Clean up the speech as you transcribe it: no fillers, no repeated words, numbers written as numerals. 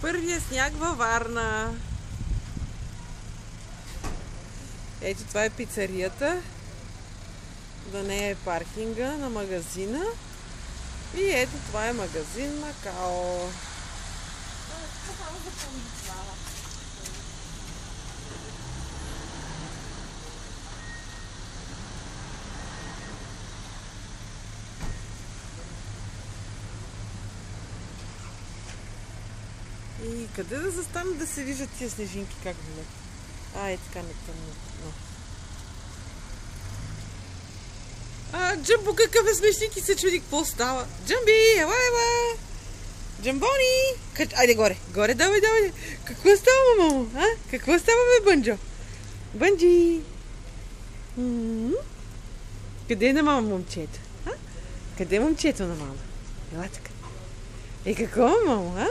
Първия сняг във Варна. Ето това е пицарията. До нея е паркинга на магазина. И ето това е магазин Макао. И къде да застана да се виждат тия снежинки как влеят? Е така не тъмно. Джамбо, какъв е смешник и се чуди какво става. Джамби, ела! Джамбони! Айде горе, давай. Какво става, мамо? Какво става, бе, Бънджо? Бънджи! Къде е на мама момчето? Къде е момчето на мама? Ела така. Какво, мамо,